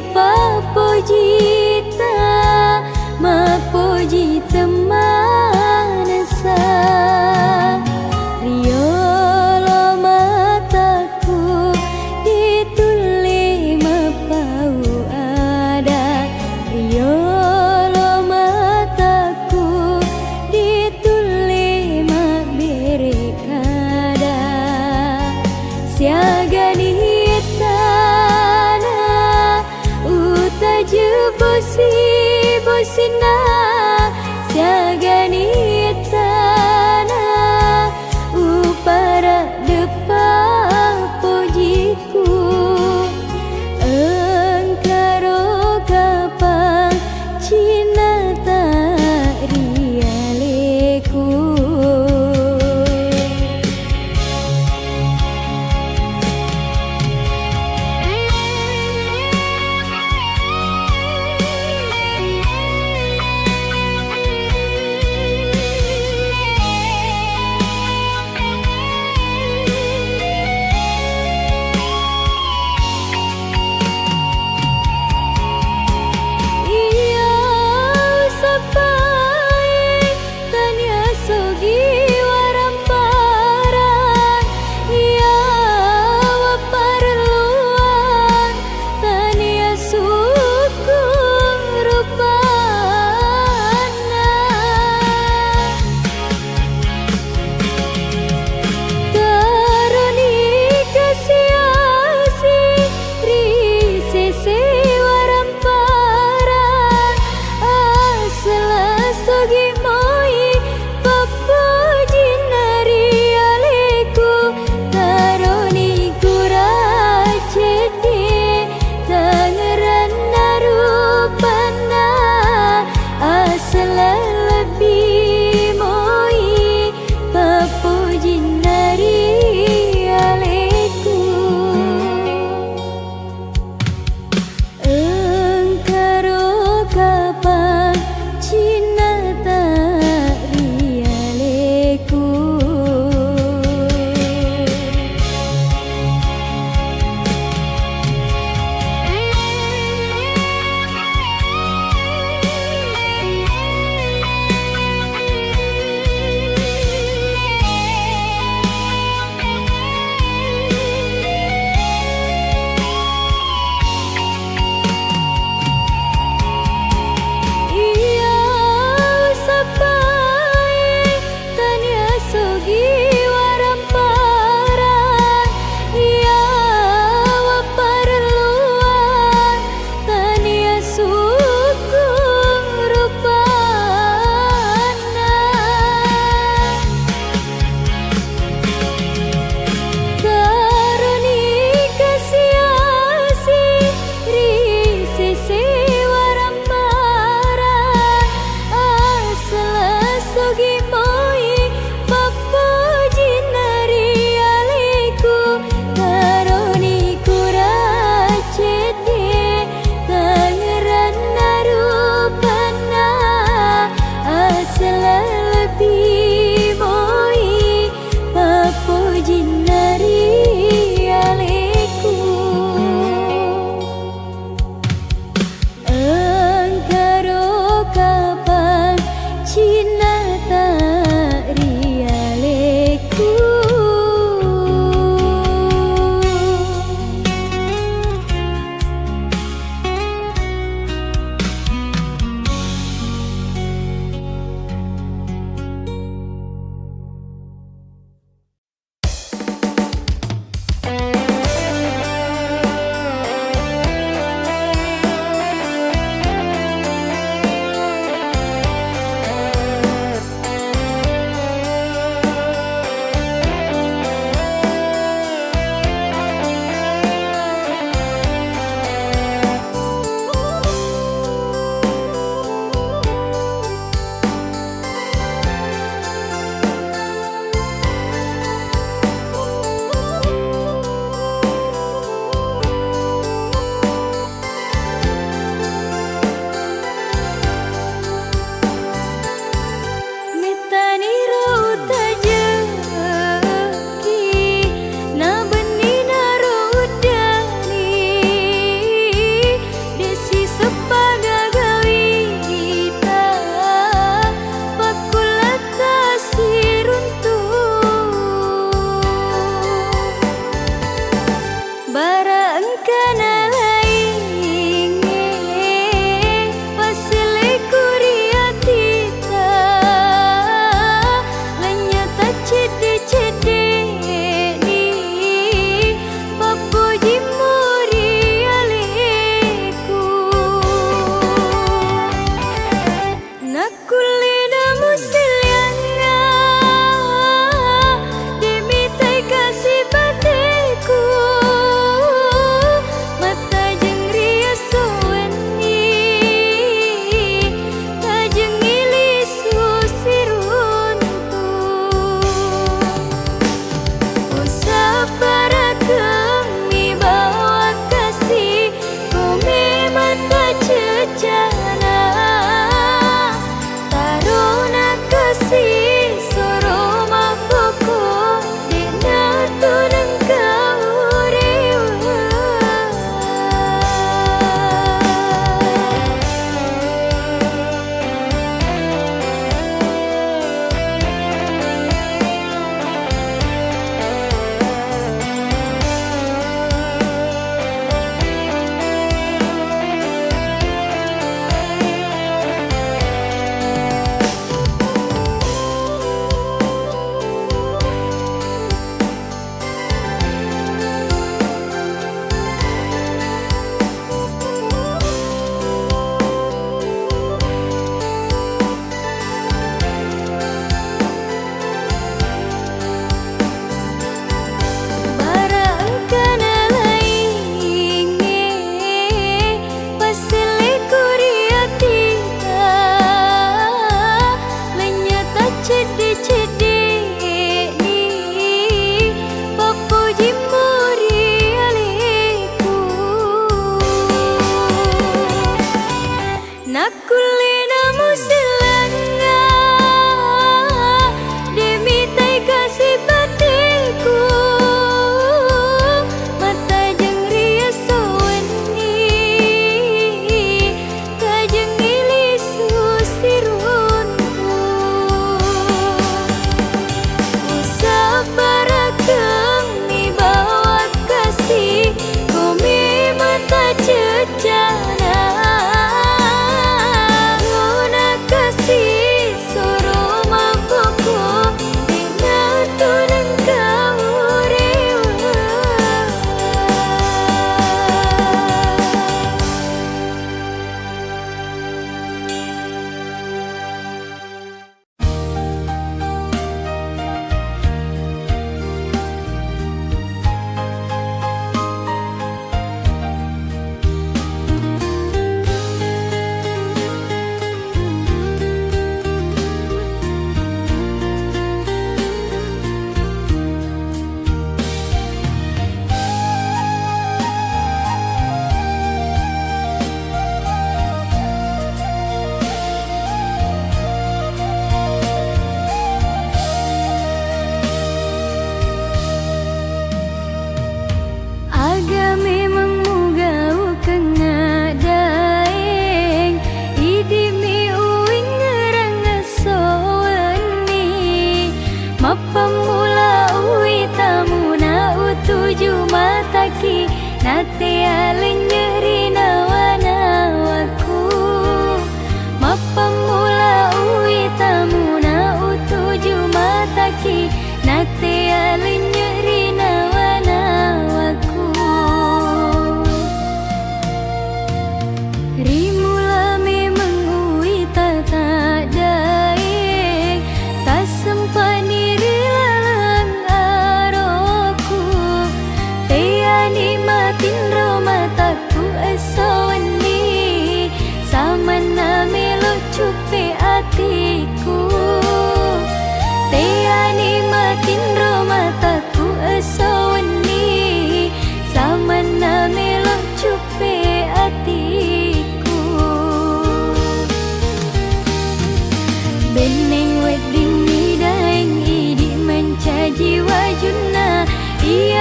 papojita mapojita manasa riolo mataku dituli mapau ada riolo mataku dituli mabere kada siagani bosina siagani tanah upara depa pojiku engkaro kapang cina tak rialeku.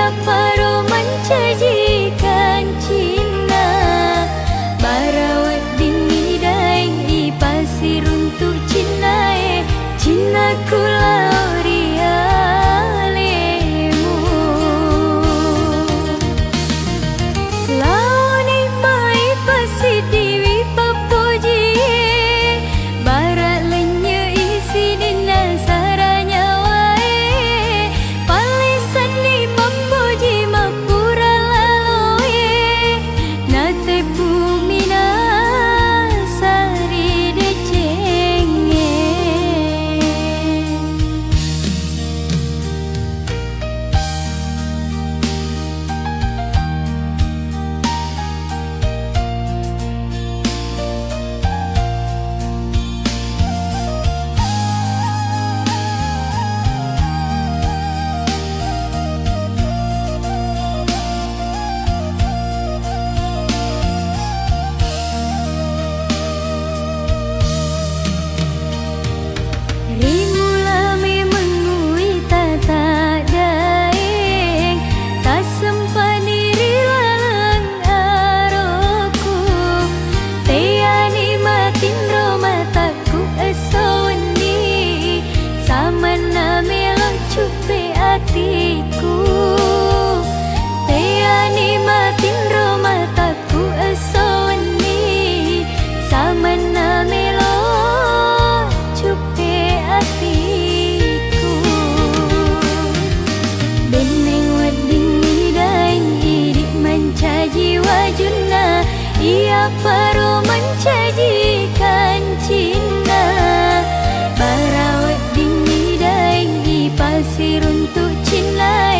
ia paro mencajikan Cina barawat dini daeng i pasir untuk Cina Cina kulau rialemu lau ni mai pasir diwi papoji barat lenya isi dina saranya wae palisan ni papoji mapura laloye nate bumina sari decenge Rimula me mengui tata daeng tak sempani rilalang aroku teani matin romataku esoni samana melon cupe atiku teani matin romataku esoni samana melon cupe atiku beneng wading daeng idik mencaji wajuna ia paro mencajikan Cina barawat dini daeng i pasir untuk Cina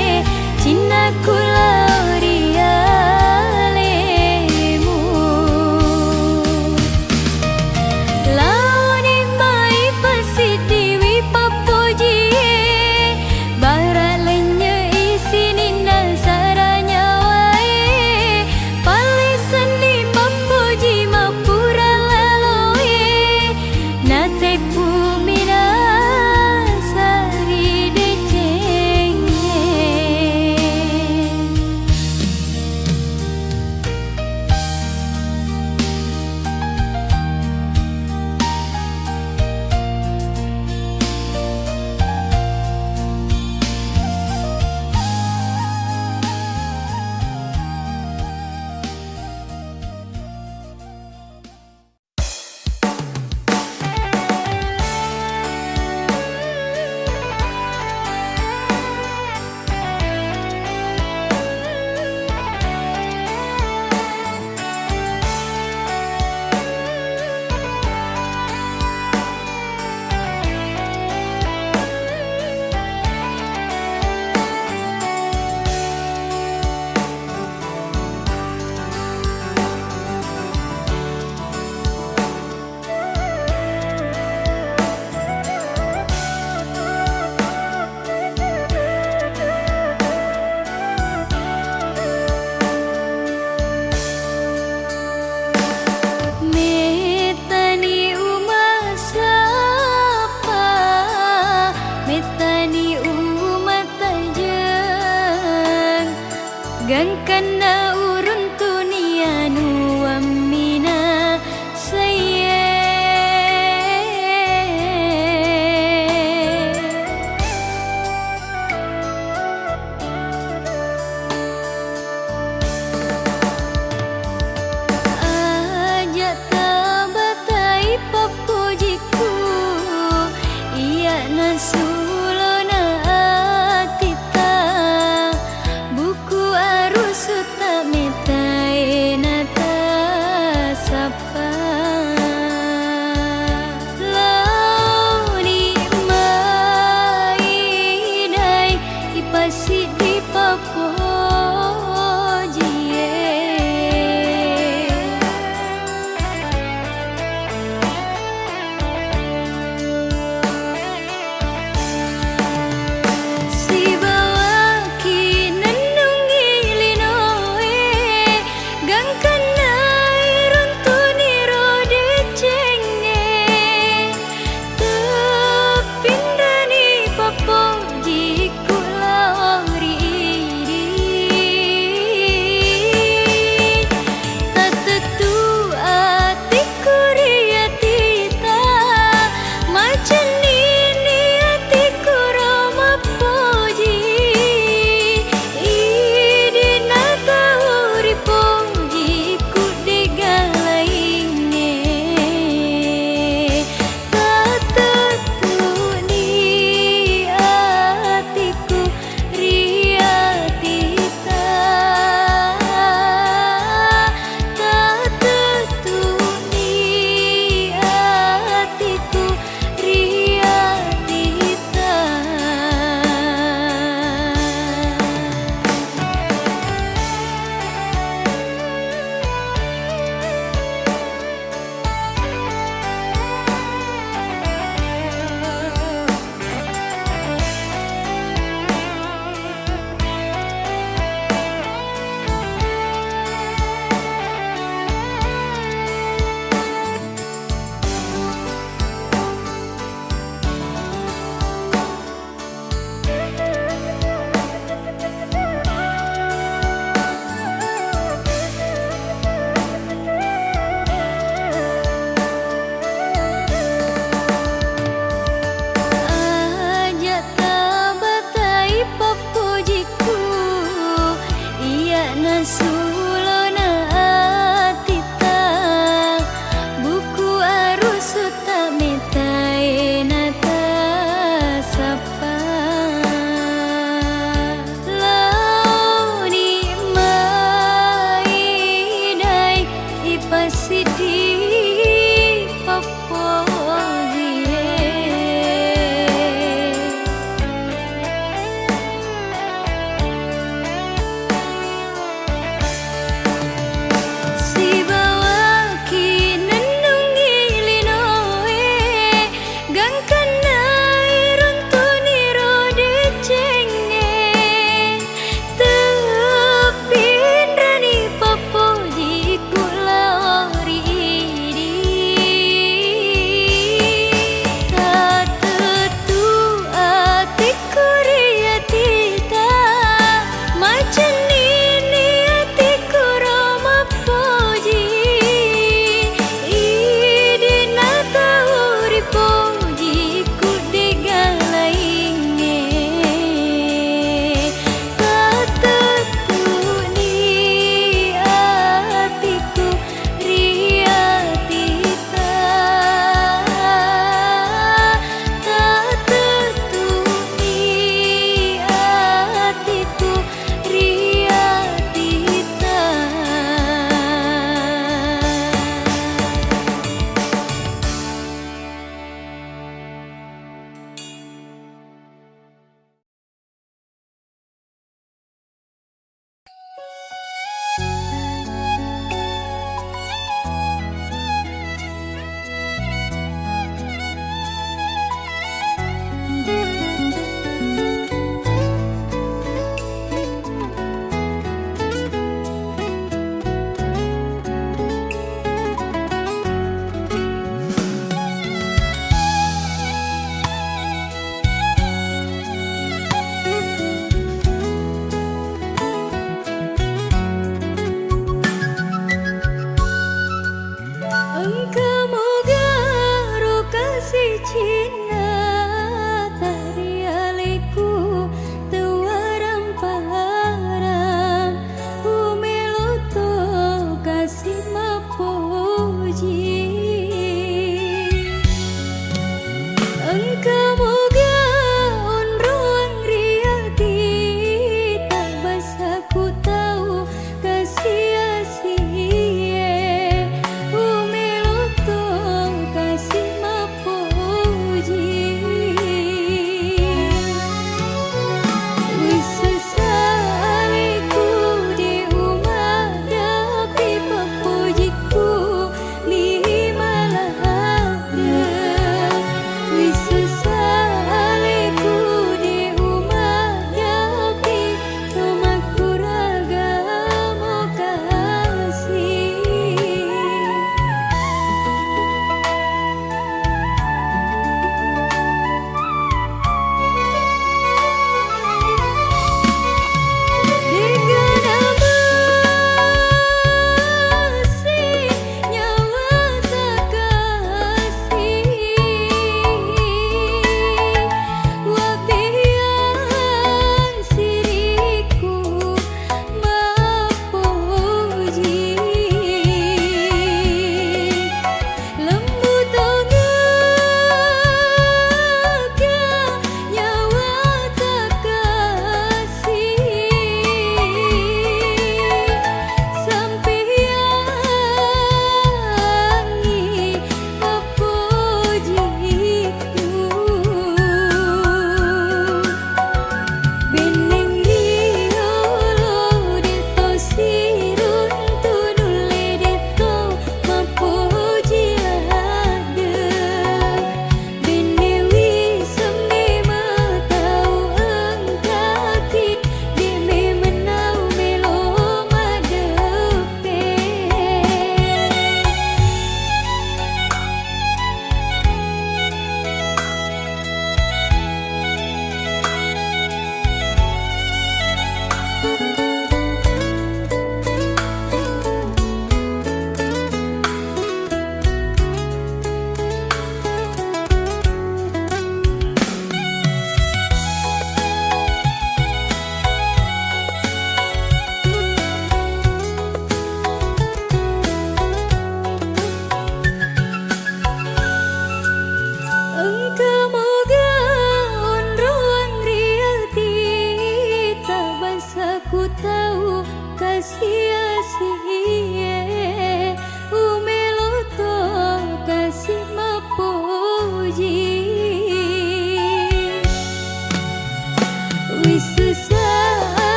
Cina kulau rialemu lau ni mai pasir diwi papoji barat lenya isi nina saranya wae palisan ni papoji mapura laloye pasidi papogie si bawa ki nandungi linoe gangkan runtuni rode cenge tepin rani papoji kula ori idi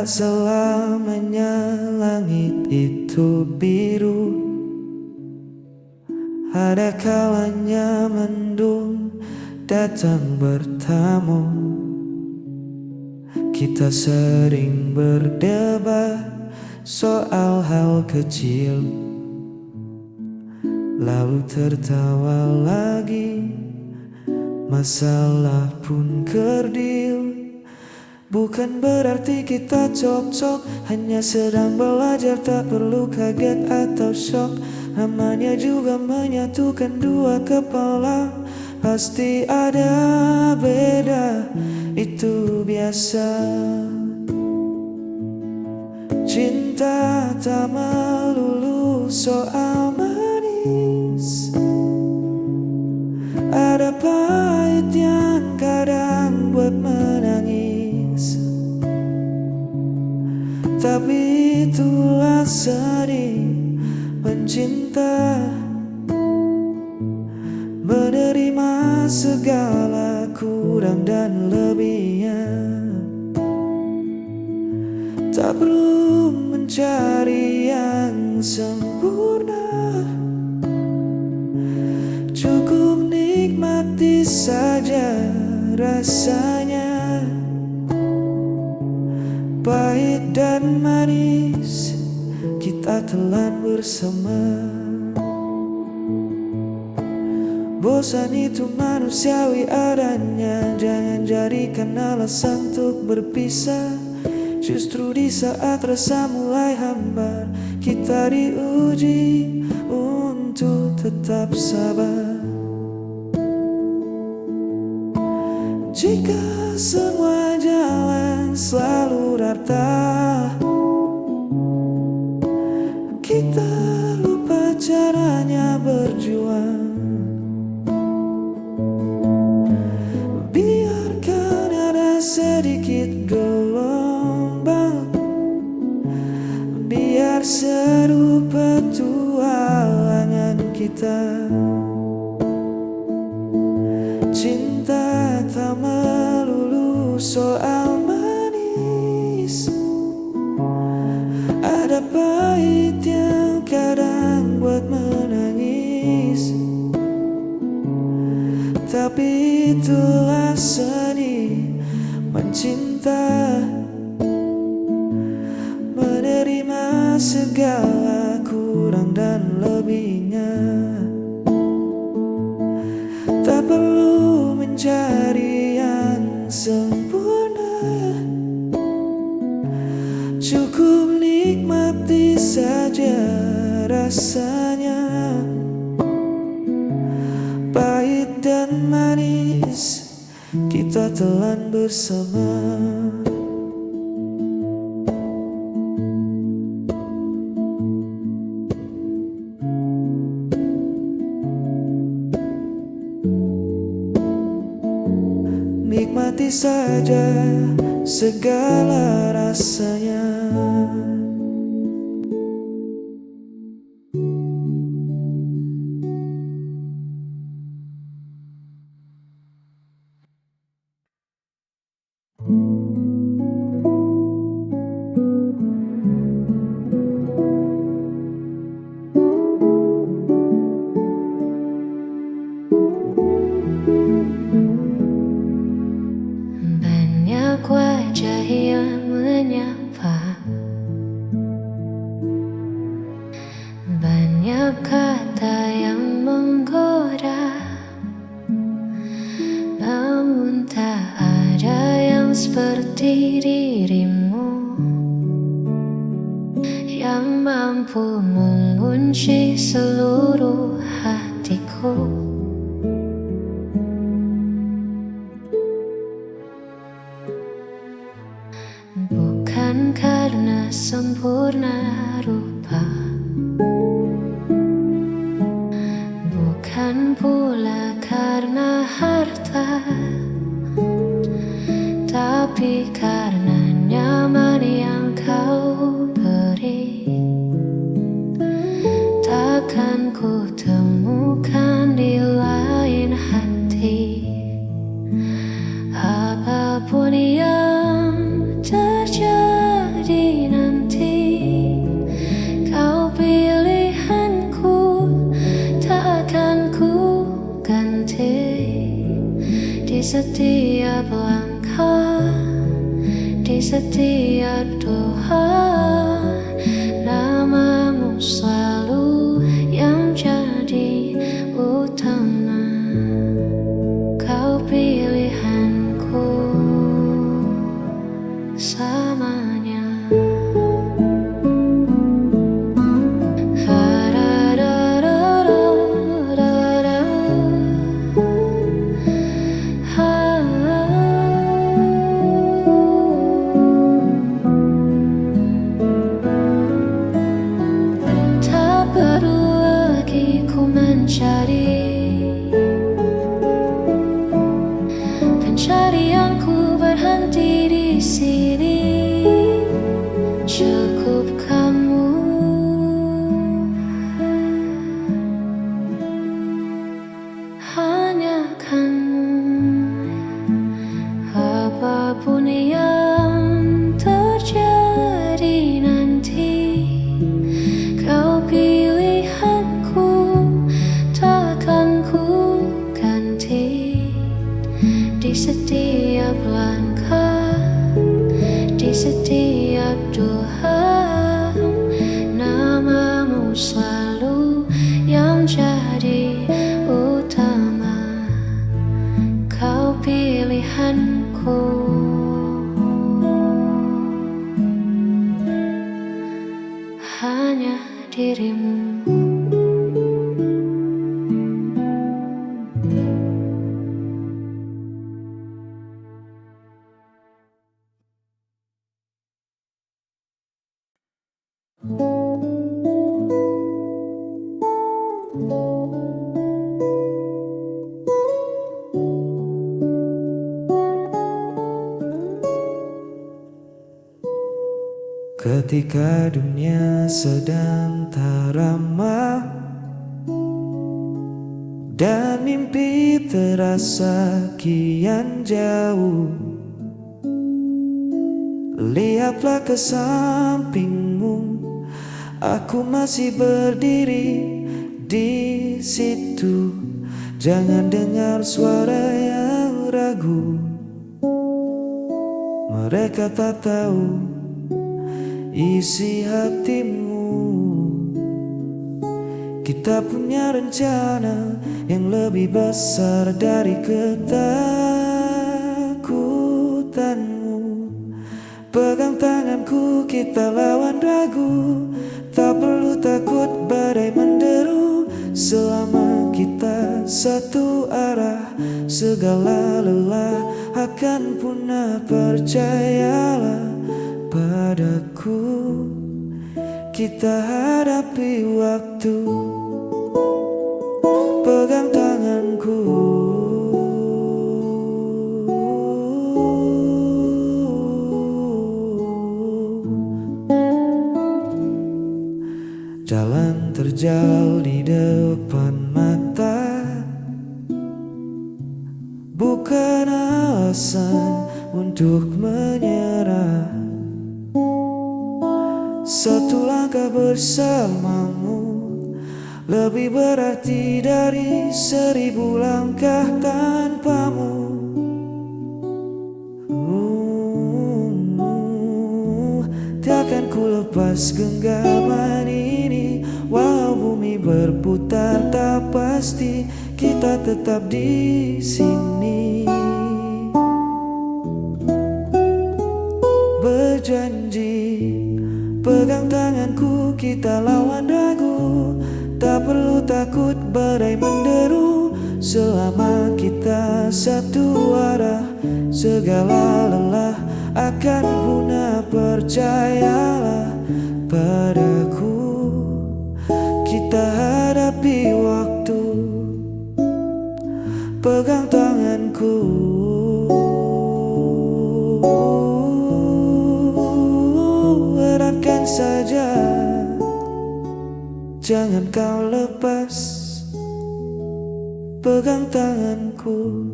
Tak selamanya langit itu biru, ada kalanya mendung datang bertamu. Kita sering berdebat soal hal kecil, lalu tertawa lagi, masalah pun kerdil. Bukan berarti kita cocok, hanya sedang belajar, tak perlu kaget atau shock. Namanya juga menyatukan dua kepala, pasti ada beda, itu biasa. Cinta tak melulu soal manis, ada pahit yang kadang buat menangis. Tapi itulah seni mencinta, menerima segala kurang dan lebihnya. Tak perlu mencari yang sempurna, cukup nikmati saja rasanya. Pahit dan manis kita telan bersama. Bosan itu manusiawi adanya, jangan jadikan alasan untuk berpisah. Justru di saat rasa mulai hambar, kita diuji untuk tetap sabar. Jika semua jalan selalu rata, kita lupa caranya berjuang. Biarkan ada sedikit gelombang, biar seru petualangan kita. Cinta tak melulu soal manis, ada pahit yang kadang buat menangis. Tapi itulah seni mencinta, menerima segala kurang dan lebihnya. Tak perlu mencari yang sempurna, cukup nikmati saja rasanya. Pahit dan manis kita telan bersama. Nikmati saja segala rasanya. Banyak wajah yang menyapa, banyak kata yang menggoda, namun tak ada yang seperti dirimu, yang mampu mengunci seluruh hatiku. Bukan karena sempurna rupa, bukan pula karena harta, tapi karena nyaman yang kau beri. Takkan ku temukan di lain hati. Apapun yang terjadi, setiap doa, namamu selalu yang jadi utama. Kau pilihanku selamanya. Tak perlu lagi ku mencari pencarianku berhenti di sini. Cukup kamu, hanya kamu. Apapun yang terjadi nanti, kau pilihanku, takkan ku ganti. Di setiap langkah, di setiap doa, namamu selalu yang jadi utama. Kau pilihanku, hanya dirimu. Ketika dunia sedang tak ramah dan mimpi terasa kian jauh, lihatlah ke sampingmu, aku masih berdiri di situ. Jangan dengar suara yang ragu, mereka tak tahu isi hatimu. Kita punya rencana yang lebih besar dari ketakutanmu. Pegang tanganku, kita lawan ragu. Tak perlu takut badai menderu. Selama kita satu arah, segala lelah akan punah. Percayalah padaku, kita hadapi waktu. Pegang tanganku, jalan terjal di depan mata, bukan alasan untuk menyerah. Satu langkah bersamamu lebih berarti dari 1000 langkah tanpamu. Takkan ku lepas genggaman ini, walau bumi berputar tak pasti, kita tetap di sini. Berjanji, pegang tanganku, kita lawan ragu. Tak perlu takut badai menderu. Selama kita satu arah, segala lelah akan punah. Percayalah padaku, kita hadapi waktu. Pegang tanganku, eratkan saja, jangan kau lepas. Pegang tanganku.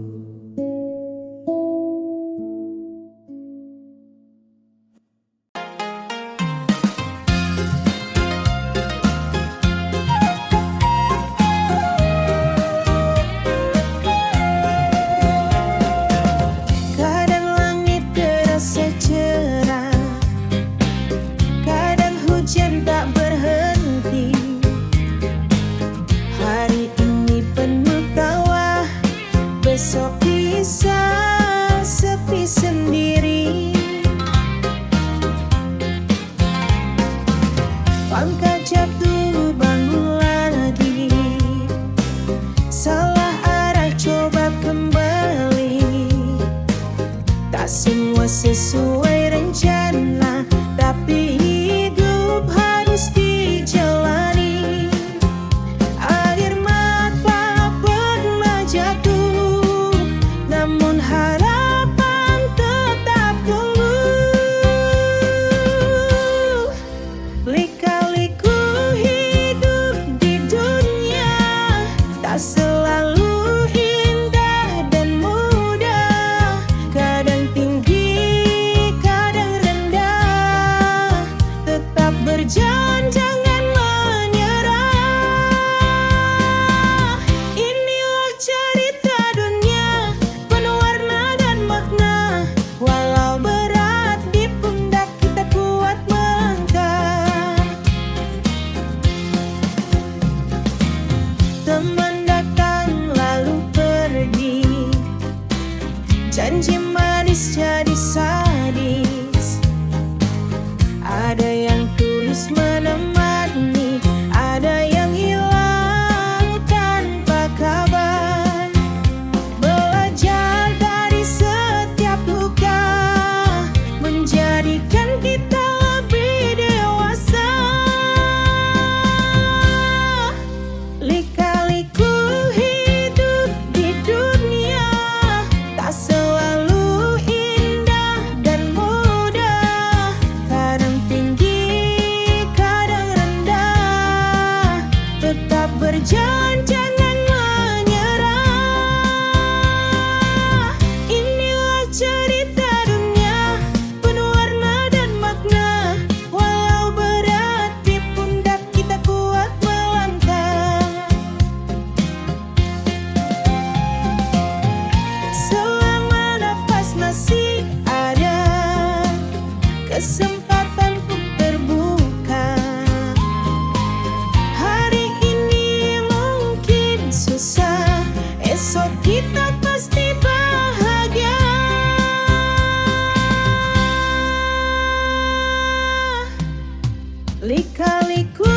Kadang langit terasa cerah, terus menemani. Ada yang hilang tanpa kabar, belajar dari setiap luka, menjadikan kita lebih dewasa. Lika-liku hidup di dunia tak selalu indah dan mudah, kadang tinggi, kadang rendah. Tetap berjalan, jangan menyerah. Inilah cerita dunia penuh warna dan makna. Walau berat di pundak, kita kuat melangkah. Selama nafas masih ada, kesempatan pun terbuka. Hari ini mungkin susah, esok kita pasti bahagia. Lika-liku